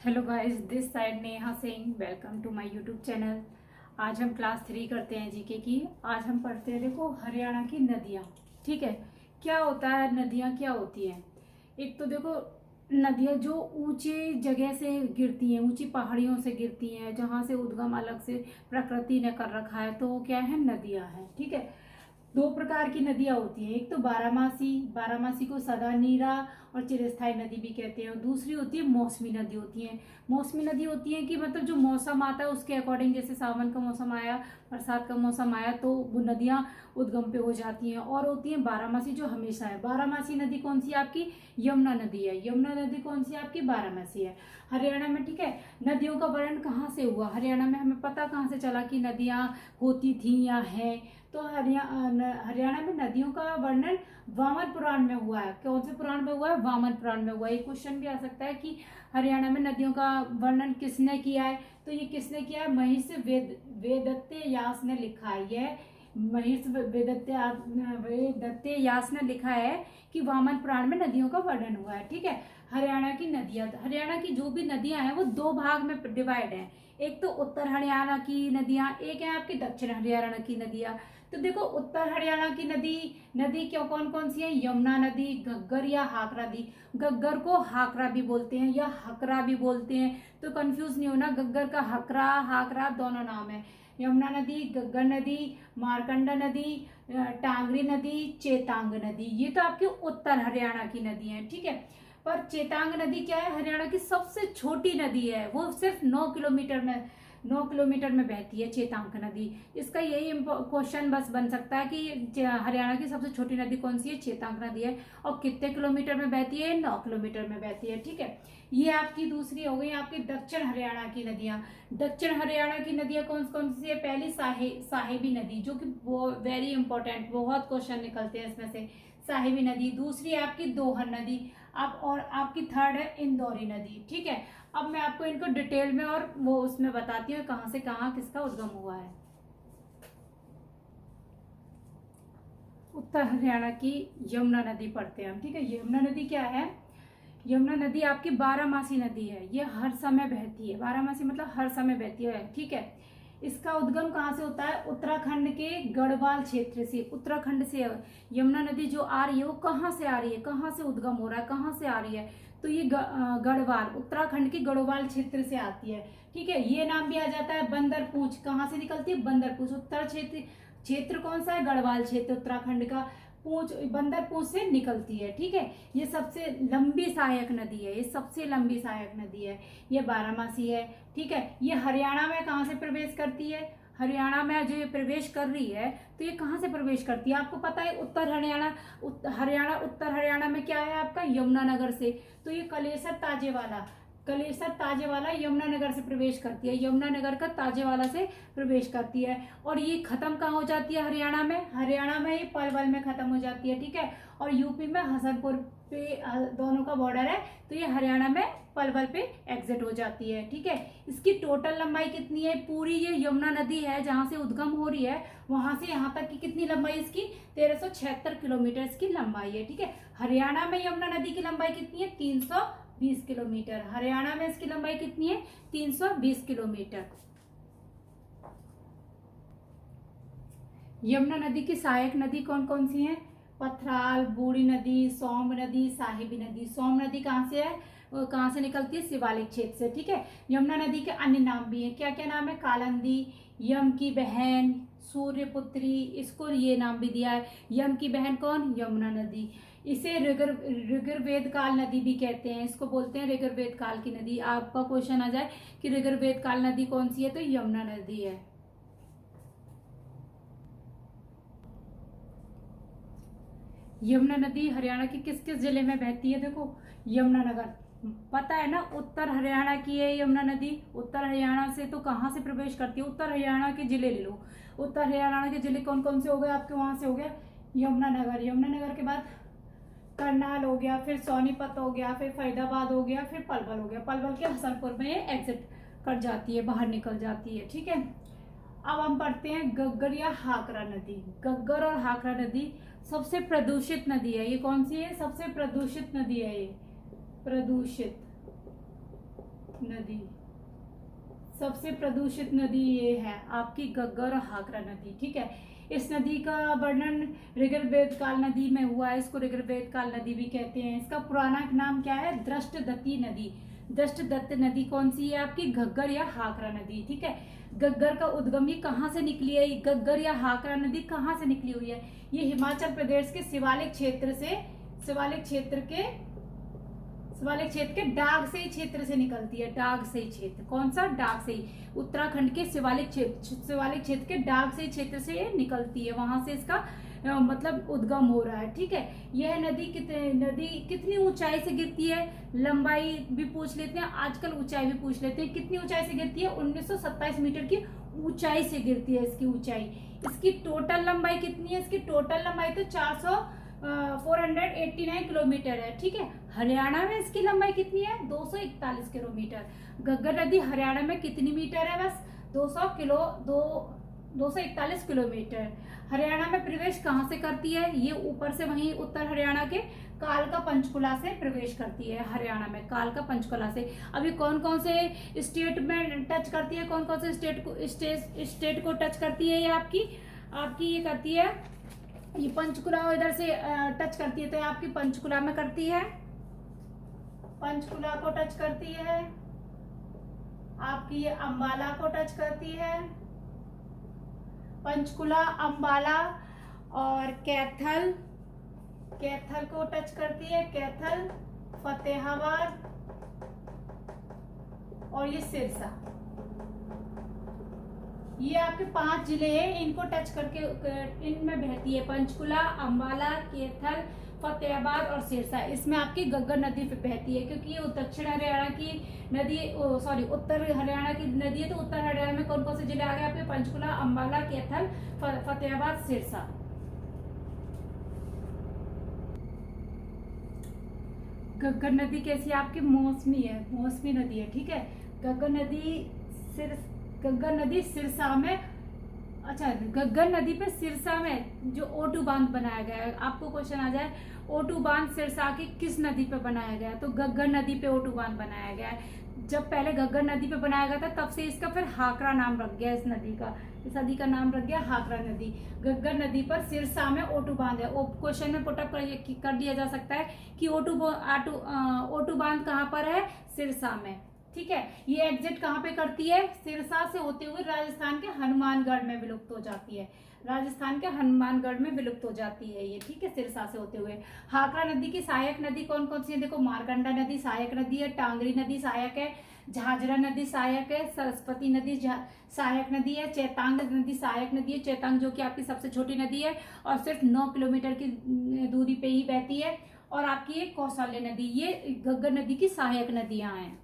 Hello guys, this side Neha Singh. Welcome to my YouTube channel. आज हम class 3 करते हैं जीके की। आज हम पढ़ते हैं, देखो, हरियाणा की नदियाँ। ठीक है, क्या होता है, नदियाँ क्या होती हैं। एक तो देखो, नदियाँ जो ऊंचे जगह से गिरती हैं, ऊंची पहाड़ियों से गिरती हैं, जहाँ से उद्गम अलग से प्रकृति ने कर रखा है, तो वो क्या है, नदियाँ हैं। ठीक है, दो प्रकार की नदियां होती हैं। एक तो बारामासी, बारामासी को सदा नीरा और चिरस्थायी नदी भी कहते हैं। और दूसरी होती है मौसमी नदी होती है। मौसमी नदी होती है कि मतलब जो मौसम आता है उसके अकॉर्डिंग, जैसे सावन का मौसम आया, बरसात का मौसम आया, तो वो नदियां उद्गम पे हो जाती हैं। और होती है बारामासी जो हमेशा है। बारामासी नदी कौन सी है आपकी? यमुना नदी है। यमुना नदी कौन सी है आपकी? बारामासी है हरियाणा में। ठीक है, नदियों का वर्णन कहाँ से हुआ हरियाणा में, हमें पता कहाँ से चला कि नदियां होती थी या है? तो हरियाणा में नदियों का वर्णन वामन पुराण में हुआ है। कौन से पुराण में हुआ है? वामन पुराण में हुआ है। एक क्वेश्चन भी आ सकता है कि हरियाणा में नदियों का वर्णन किसने किया है, तो ये किसने किया है? महिष वेदत्ते यास ने लिखा है। यह महिष वेदत्ते यास ने लिखा है कि वामन पुराण में नदियों का वर्णन हुआ है। ठीक है, हरियाणा की नदियां, हरियाणा की जो भी नदियां हैं वो दो भाग में डिवाइड है। एक तो उत्तर हरियाणा की नदियां, एक है आपकी दक्षिण हरियाणा की नदियां। तो देखो, उत्तर हरियाणा की नदी नदी क्यों कौन कौन सी है? यमुना नदी, घग्गर या हाकरा नदी। घग्गर को हाकरा भी बोलते हैं या हकरा भी बोलते हैं, तो कंफ्यूज नहीं होना। घग्गर का हकरा हाकरा दोनों नाम है। यमुना नदी, घग्गर नदी, मारकंडा नदी, टांगरी नदी, चेतांग नदी, ये तो आपकी उत्तर हरियाणा की नदी है। ठीक है, पर चेतांग नदी क्या है? हरियाणा की सबसे छोटी नदी है। वो सिर्फ 9 किलोमीटर में बहती है चेतांग नदी। इसका यही क्वेश्चन बस बन सकता है कि हरियाणा की सबसे छोटी नदी कौन सी है? चेतांग नदी है। और कितने किलोमीटर में बहती है? 9 किलोमीटर में बहती है। ठीक है, ये आपकी दूसरी हो गई आपकी दक्षिण हरियाणा की नदियां। दक्षिण हरियाणा की नदियां कौन कौन सी है? पहली साहेबी नदी, जो कि वेरी इंपॉर्टेंट, बहुत क्वेश्चन निकलते हैं इसमें से। साहेबी नदी। दूसरी है आपकी दोहन नदी। अब और आपकी थर्ड है इंदौरी नदी। ठीक है, अब मैं आपको इनको डिटेल में और वो उसमें बताती हूँ कहाँ से कहाँ किसका उद्गम हुआ है। उत्तर हरियाणा की यमुना नदी पढ़ते हैं हम। ठीक है, यमुना नदी क्या है? यमुना नदी आपकी बारामासी नदी है। ये हर समय बहती है। बारामासी मतलब हर समय बहती है। ठीक है, इसका उद्गम कहाँ से होता है? उत्तराखंड के गढ़वाल क्षेत्र से। उत्तराखंड से यमुना नदी जो आ रही है वो कहाँ से आ रही है, कहाँ से उद्गम हो रहा है, कहाँ से आ रही है? तो ये गढ़वाल, उत्तराखंड के गढ़वाल क्षेत्र से आती है। ठीक है, ये नाम भी आ जाता है बंदरपूंछ। कहाँ से निकलती है? बंदरपूंछ। उत्तर क्षेत्र, क्षेत्र कौन सा है? गढ़वाल क्षेत्र उत्तराखंड का। पूंछ, बंदरपूंछ से निकलती है। ठीक है, ये सबसे लंबी सहायक नदी है। ये सबसे लंबी सहायक नदी है। ये बारामासी है। ठीक है, ये हरियाणा में कहाँ से प्रवेश करती है? हरियाणा में जो ये प्रवेश कर रही है, तो ये कहाँ से प्रवेश करती है आपको पता है? उत्तर हरियाणा। उत्तर हरियाणा में क्या है आपका? यमुनानगर से। तो ये कलेसर ताजेवाला, कलेसर ताजेवाला यमुनानगर से प्रवेश करती है। यमुनानगर का ताजेवाला से प्रवेश करती है। और ये खत्म कहाँ हो जाती है हरियाणा में? हरियाणा में ये पलवल में खत्म हो जाती है। ठीक है, और यूपी में हसनपुर पे दोनों का बॉर्डर है, तो ये हरियाणा में पलवल पे एग्जिट हो जाती है। ठीक है, इसकी टोटल लंबाई कितनी है? पूरी ये यमुना नदी है जहां से उद्गम हो रही है, वहां से यहाँ तक की कितनी लंबाई इसकी? 1376 किलोमीटर इसकी लंबाई है। ठीक है, हरियाणा में यमुना नदी की लंबाई कितनी है? 320 किलोमीटर। हरियाणा में इसकी लंबाई कितनी है? 320 किलोमीटर। यमुना नदी की सहायक नदी कौन कौन सी हैं? पथराल, बूढ़ी नदी, सोम नदी, साहिबी नदी। सोम नदी कहाँ से है? कहाँ से निकलती है? शिवालिक क्षेत्र से। ठीक है, यमुना नदी के अन्य नाम भी हैं। क्या क्या नाम है? कालंदी, यम की बहन, सूर्यपुत्री, इसको ये नाम भी दिया है। यम की बहन कौन? यमुना नदी। इसे ऋग्वेद काल नदी भी कहते हैं। इसको बोलते हैं ऋग्वेद काल की नदी। आपका क्वेश्चन आ जाए कि ऋग्वेद काल नदी कौन सी है, तो यमुना नदी है। यमुना नदी हरियाणा के किस किस जिले में बहती है? देखो, यमुनानगर, पता है ना, उत्तर हरियाणा की है यमुना नदी। उत्तर हरियाणा से तो कहाँ से प्रवेश करती है? उत्तर हरियाणा के जिले ले लो। उत्तर हरियाणा के जिले कौन कौन से हो गए आपके? वहां से हो गया यमुनानगर। यमुनानगर के बाद करनाल हो गया, फिर सोनीपत हो गया, फिर फरीदाबाद हो गया, फिर पलवल हो गया। पलवल के हसनपुर में ये एग्जिट कर जाती है, बाहर निकल जाती है। ठीक है, अब हम पढ़ते हैं गग्गर या हाकरा नदी। गग्गर और हाकरा नदी सबसे प्रदूषित नदी है। ये कौन सी है? सबसे प्रदूषित नदी है ये। प्रदूषित नदी, सबसे प्रदूषित नदी ये है आपकी घग्गर और हाकरा नदी। ठीक है, इस नदी का वर्णन ऋग्वेदकाल नदी में हुआ है, इसको ऋग्वेदकाल नदी भी कहते हैं। इसका पुराना नाम क्या है? दृष्टदत्ती नदी। दृष्टदत्त नदी कौन सी है? आपकी घग्गर या हाकरा नदी। ठीक है, घग्गर का उद्गम ये कहाँ से निकली है? ये घग्गर या हाकरा नदी कहाँ से निकली हुई है? ये हिमाचल प्रदेश के शिवालिक क्षेत्र से, शिवालिक क्षेत्र के डाग से ही क्षेत्र से निकलती है। डाग से ही क्षेत्र, कौन सा? डाग से ही, उत्तराखंड के शिवालिक क्षेत्र के डाग से ही क्षेत्र से ये निकलती है, वहां से इसका मतलब उद्गम हो रहा है। ठीक है, यह नदी कितनी ऊंचाई से गिरती है? लंबाई भी पूछ लेते हैं, आजकल ऊंचाई भी पूछ लेते हैं। कितनी ऊंचाई से गिरती है? 1927 मीटर की ऊंचाई से गिरती है इसकी ऊंचाई। इसकी टोटल लंबाई कितनी है? इसकी टोटल लंबाई तो 489 किलोमीटर है। ठीक है, हरियाणा में इसकी लंबाई कितनी है? 241 किलोमीटर। घग्गर नदी हरियाणा में कितनी मीटर है? बस 241 किलोमीटर। हरियाणा में प्रवेश कहाँ से करती है? ये ऊपर से, वहीं उत्तर हरियाणा के कालका पंचकुला से प्रवेश करती है। हरियाणा में कालका पंचकुला से। अभी कौन कौन से स्टेट में टच करती है? कौन कौन से स्टेट को टच करती है? ये आपकी ये करती है, ये पंचकुला इधर से टच करती है, तो ये आपकी पंचकुला में करती है, पंचकुला को टच करती है। आपकी ये अंबाला को टच करती है, पंचकुला, अंबाला, और कैथल को टच करती है, कैथल, फतेहाबाद और ये सिरसा। ये आपके 5 जिले हैं, इनको टच करके इनमें बहती है पंचकुला, अंबाला, कैथल, फतेहाबाद और सिरसा। इसमें आपकी घग्गर नदी बहती है, क्योंकि ये दक्षिण हरियाणा की नदी, उत्तर हरियाणा की नदी है। तो उत्तर हरियाणा में कौन कौन से जिले आ गए आपके? पंचकुला, अंबाला, कैथल, फतेहाबाद, सिरसा। घग्गर नदी कैसी आपकी? मौसमी है, मौसमी नदी है। ठीक है, घग्गर नदी सिरसा में, अच्छा, घग्गर नदी पे सिरसा में जो O2 बांध बनाया गया है, आपको क्वेश्चन आ जाए O2 बांध सिरसा की किस नदी पे बनाया गया है? तो घग्गर नदी पे O2 बांध बनाया गया है। जब पहले घग्गर नदी पे बनाया गया था, तब से इसका फिर हाकरा नाम रख गया, इस नदी का नाम रख गया हाकरा नदी। घग्गर नदी पर सिरसा में O2 बांध है। क्वेश्चन में पुटअप कर दिया जा सकता है कि O2 बांध कहाँ पर है? सिरसा में। ठीक है, ये एग्जिट कहाँ पे करती है? सिरसा से होते हुए राजस्थान के हनुमानगढ़ में विलुप्त हो जाती है, राजस्थान के हनुमानगढ़ में विलुप्त हो जाती है ये। ठीक है, सिरसा से होते हुए। हाकरा नदी की सहायक नदी कौन कौन सी है? देखो, मारकंडा नदी सहायक नदी है, टांगरी नदी सहायक है, झाझरा नदी सहायक है, सरस्वती नदी सहायक नदी है, चैतांग नदी सहायक नदी है। चैतांग जो कि आपकी सबसे छोटी नदी है और सिर्फ 9 किलोमीटर की दूरी पे ही बहती है। और आपकी ये कौशल्य नदी, ये घग्गर नदी की सहायक नदियां हैं।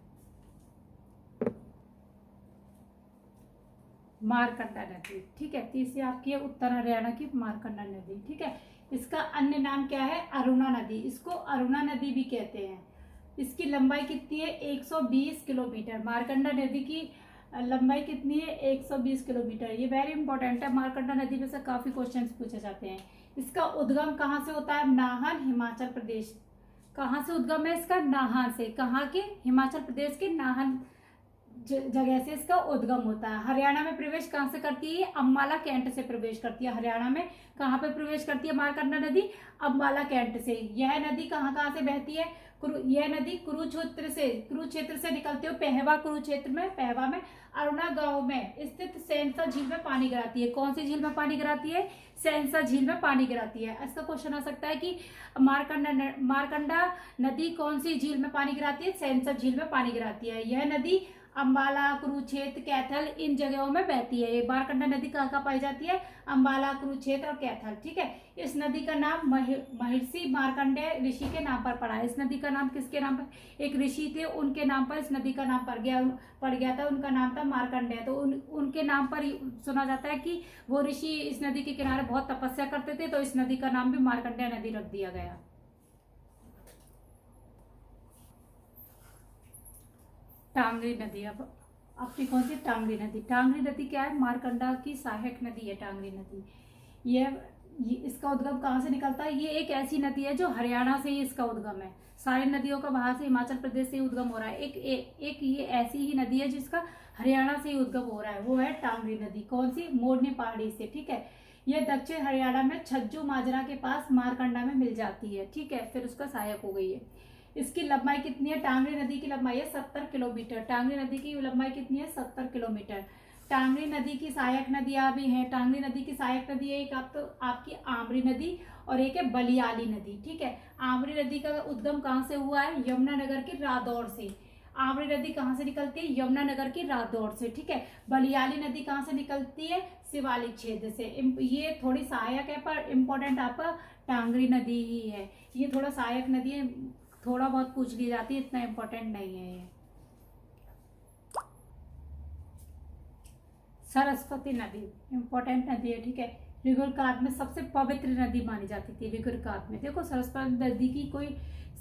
मारकंडा नदी, ठीक है, तीसरी आपकी है उत्तर हरियाणा की मारकंडा नदी। ठीक है, इसका अन्य नाम क्या है? अरुणा नदी। इसको अरुणा नदी भी कहते हैं। इसकी लंबाई कितनी है? 120 किलोमीटर। मारकंडा नदी की लंबाई कितनी है? 120 किलोमीटर। ये वेरी इंपॉर्टेंट है, मारकंडा नदी में से काफी क्वेश्चंस पूछे जाते हैं। इसका उद्गम कहाँ से होता है? नाहन, हिमाचल प्रदेश। कहाँ से उद्गम है इसका? नाहन से। कहाँ के? हिमाचल प्रदेश के नाहन जगह से इसका उद्गम होता है। हरियाणा में प्रवेश कहाँ से करती है? अंबाला कैंट से प्रवेश करती है। हरियाणा में कहाँ पे प्रवेश करती है मारकंडा नदी? अंबाला कैंट से। यह नदी कहाँ कहाँ से बहती है? यह नदी कुरुक्षेत्र से निकलते हुए पहवा में अरुणा गांव में स्थित सेंसा झील में पानी गिराती है। कौन सी झील में पानी गिराती है? सेंसा झील में पानी गिराती है। ऐसा क्वेश्चन आ सकता है कि मारकंडा नदी कौन सी झील में पानी गिराती है? सेंसा झील में पानी गिराती है। यह नदी अंबाला, कुरुक्षेत्र, कैथल इन जगहों में बहती है। ये मारकंडा नदी कहाँ कहाँ पाई जाती है? अंबाला, कुरुक्षेत्र और कैथल। ठीक है, इस नदी का नाम महर्षि मार्कंडेय ऋषि के नाम पर पड़ा है। इस नदी का नाम किसके नाम पर? एक ऋषि थे, उनके नाम पर इस नदी का नाम पड़ गया था। उनका नाम था मार्कंडेय। तो उनके नाम पर सुना जाता है कि वो ऋषि इस नदी के किनारे बहुत तपस्या करते थे, तो इस नदी का नाम भी मार्कंडेय नदी रख दिया गया। टांगरी नदी। अब आपकी कौन सी? टांगरी नदी। टांगरी नदी क्या है? मारकंडा की सहायक नदी है टांगरी नदी। यह ये इसका उद्गम कहाँ से निकलता है? ये एक ऐसी नदी है जो हरियाणा से ही इसका उद्गम है। सारी नदियों का बाहर से हिमाचल प्रदेश से ही उद्गम हो रहा है। एक ये ऐसी ही नदी है जिसका हरियाणा से ही उद्गम हो रहा है, वो है टांगरी नदी। कौन सी? मोरनी पहाड़ी से, ठीक है। ये दक्षिण हरियाणा में छज्जू माजरा के पास मारकंडा में मिल जाती है, ठीक है। फिर उसका सहायक हो गई है। इसकी लंबाई कितनी है? टांगरी नदी की लंबाई है 70 किलोमीटर। टांगरी नदी की लंबाई कितनी है? 70 किलोमीटर। टांगरी नदी की सहायक नदियां भी हैं। टांगरी नदी की सहायक नदी है एक आपकी आमरी नदी और एक है बलियाली नदी, ठीक है। आमरी नदी का उद्गम कहाँ से हुआ है? यमुनानगर के रादौर से। आमरी नदी कहाँ से निकलती है? यमुनानगर की रादौर से, ठीक है। बलियाली नदी कहाँ से निकलती है? शिवालिक क्षेत्र से। ये थोड़ी सहायक है पर इम्पोर्टेंट आपका टांगरी नदी ही है। ये थोड़ा सहायक नदी है, थोड़ा बहुत पूछ ली जाती है, इतना इम्पोर्टेंट नहीं है ये। सरस्वती नदी इम्पोर्टेंट नदी है, ठीक है। ऋगुरकात में सबसे पवित्र नदी मानी जाती थी। ऋगुरकात में देखो, सरस्वती नदी की कोई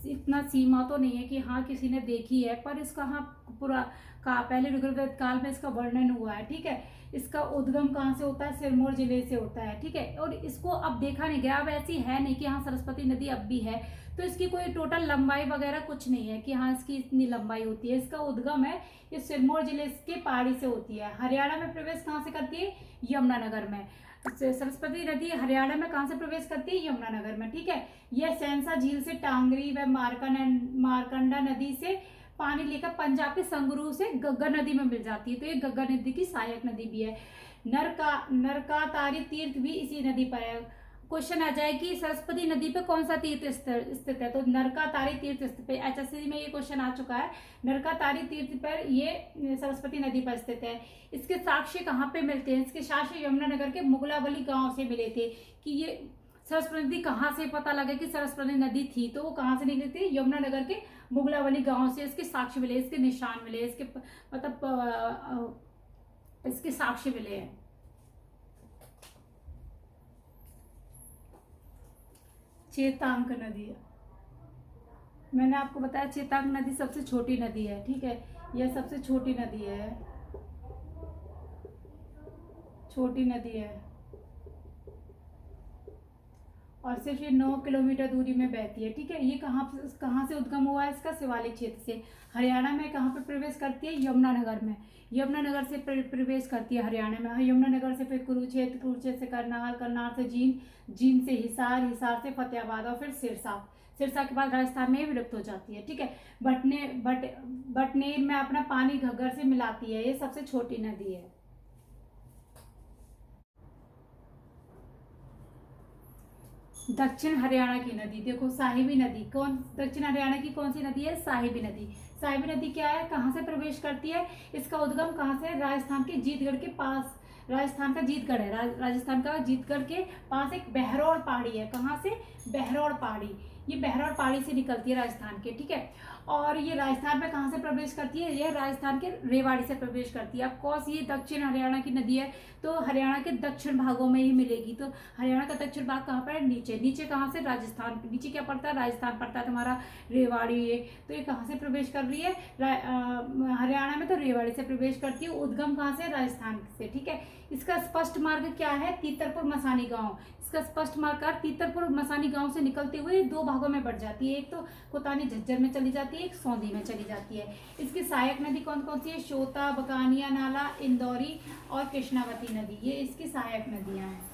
इतना सीमा तो नहीं है कि हाँ किसी ने देखी है, पर इसका हाँ पूरा पहले ऋग्वेद काल में इसका वर्णन हुआ है, ठीक है। इसका उद्गम कहाँ से होता है? सिरमौर जिले से होता है, ठीक है। और इसको अब देखा नहीं गया, अब ऐसी है नहीं कि हाँ सरस्वती नदी अब भी है, तो इसकी कोई टोटल लंबाई वगैरह कुछ नहीं है कि हाँ इसकी इतनी लंबाई होती है। इसका उद्गम है ये सिरमौर जिले के पहाड़ी से होती है। हरियाणा में प्रवेश कहाँ से करती है? यमुनानगर में। सरस्वती नदी हरियाणा में कहाँ से प्रवेश करती है? यमुनानगर में, ठीक है। यह सैंसा झील से टांगरी व मारकंडा नदी से पानी लेकर पंजाब के संगरूर से गग्गर नदी में मिल जाती है, तो ये गग्गर नदी की सहायक नदी भी है। नरकातारी तीर्थ भी इसी नदी पर है। क्वेश्चन आ जाए कि सरस्वती नदी पे कौन सा तीर्थ स्थित है, तो नरकातारी तीर्थ स्थित है। एचएससी में ये क्वेश्चन आ चुका है। नरकातारी तीर्थ पर ये सरस्वती नदी पर स्थित है। इसके साक्ष्य कहाँ पे मिलते हैं? इसके साक्ष्य यमुनानगर के मुगलावली गांव से मिले थे। कि ये सरस्वती नदी कहाँ से पता लगा कि सरस्वती नदी थी, तो वो कहाँ से निकली थी? यमुनानगर के मुगलावली गांव से इसके साक्ष्य मिले, इसके निशान मिले, इसके मतलब इसके साक्ष्य मिले हैं। चेतांक नदी, मैंने आपको बताया चेतांक नदी सबसे छोटी नदी है, ठीक है। यह सबसे छोटी नदी है, छोटी नदी है और सिर्फ ये 9 किलोमीटर दूरी में बहती है, ठीक है। ये कहाँ से उद्गम हुआ है? इसका शिवालिक क्षेत्र से। हरियाणा में कहाँ पे प्रवेश करती है? यमुनानगर में। यमुनानगर से प्रवेश करती है हरियाणा में। यमुनानगर से फिर कुरुक्षेत्र, कुरुक्षेत्र से करनाल, करनाल से जींद, जींद से हिसार, हिसार से फतेहाबाद और फिर सिरसा। सिरसा के बाद राजस्थान में विलुप्त हो जाती है, ठीक है। बटनेर में अपना पानी घग्गर से मिलाती है। ये सबसे छोटी नदी है। दक्षिण हरियाणा की नदी देखो, साहिबी नदी। दक्षिण हरियाणा की कौन सी नदी है? साहिबी नदी। साहिबी नदी क्या है? कहाँ से प्रवेश करती है? इसका उद्गम कहाँ से? राजस्थान के जीतगढ़ के पास। राजस्थान का जीतगढ़ है, राजस्थान का जीतगढ़ के पास एक बहरौड़ पहाड़ी है। कहाँ से? बहरौड़ पहाड़ी। ये बहरौड़ पहाड़ी से निकलती है राजस्थान के, ठीक है। और ये राजस्थान में कहाँ से प्रवेश करती है? यह राजस्थान के रेवाड़ी से प्रवेश करती है। ऑफकोर्स ये दक्षिण हरियाणा की नदी है, तो हरियाणा के दक्षिण भागों में ही मिलेगी। तो हरियाणा का दक्षिण भाग कहाँ पर है? नीचे। नीचे कहाँ से? राजस्थान। नीचे क्या पड़ता है? राजस्थान पड़ता है तुम्हारा, रेवाड़ी। ये तो ये कहाँ से प्रवेश कर रही है? हरियाणा में तो रेवाड़ी से प्रवेश करती है। उद्गम कहाँ से? राजस्थान से, ठीक है। इसका स्पष्ट मार्ग क्या है? तीतरपुर मसानी गांव। इसका स्पष्ट मार्ग तीतरपुर मसानी गांव से निकलते हुए 2 भागों में बढ़ जाती है। एक तो कोतानी झज्जर में चली जाती है, एक सौंधी में चली जाती है। इसकी सहायक नदी कौन कौन सी है? शोता, बकानिया नाला, इंदौरी और कृष्णावती नदी। ये इसकी सहायक नदियां हैं।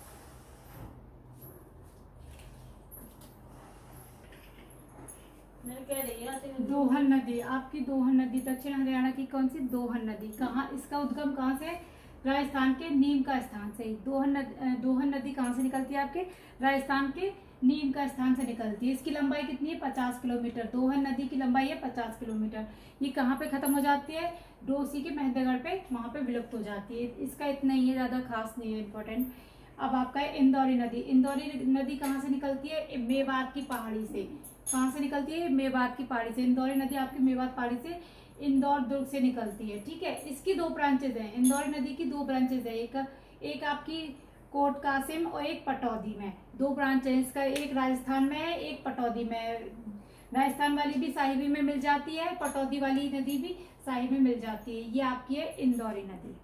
दोहन नदी, आपकी दोहन नदी दक्षिण हरियाणा की कौन सी? दोहन नदी। कहाँ? इसका उद्गम कहाँ से? राजस्थान के नीम का स्थान से। दोहन नदी कहाँ से निकलती है? आपके राजस्थान के नीम का स्थान से निकलती है। इसकी लंबाई कितनी है? 50 किलोमीटर। दोहन नदी की लंबाई है 50 किलोमीटर। ये कहाँ पे खत्म हो जाती है? डोसी के मेहंदीगढ़ पे, वहां पे विलुप्त हो जाती है। इसका इतना ही है, ज्यादा खास नहीं है, इम्पोर्टेंट। अब आपका है इंदौरी नदी। इंदौरी नदी कहाँ से निकलती है? मेवात की पहाड़ी से। कहाँ से निकलती है? मेवात की पहाड़ी से। इंदौरी नदी आपकी मेवात पहाड़ी से इंदौर दुर्ग से निकलती है, ठीक है। इसकी 2 ब्रांचेज हैं। इंदौरी नदी की 2 ब्रांचेज है, एक आपकी कोट कासिम और एक पटौदी में। 2 ब्रांच है इसका, एक राजस्थान में है, एक पटौदी में है। राजस्थान वाली भी साहिबी में मिल जाती है, पटौदी वाली नदी भी साहिबी में मिल जाती है। ये आपकी है इंदौरी नदी।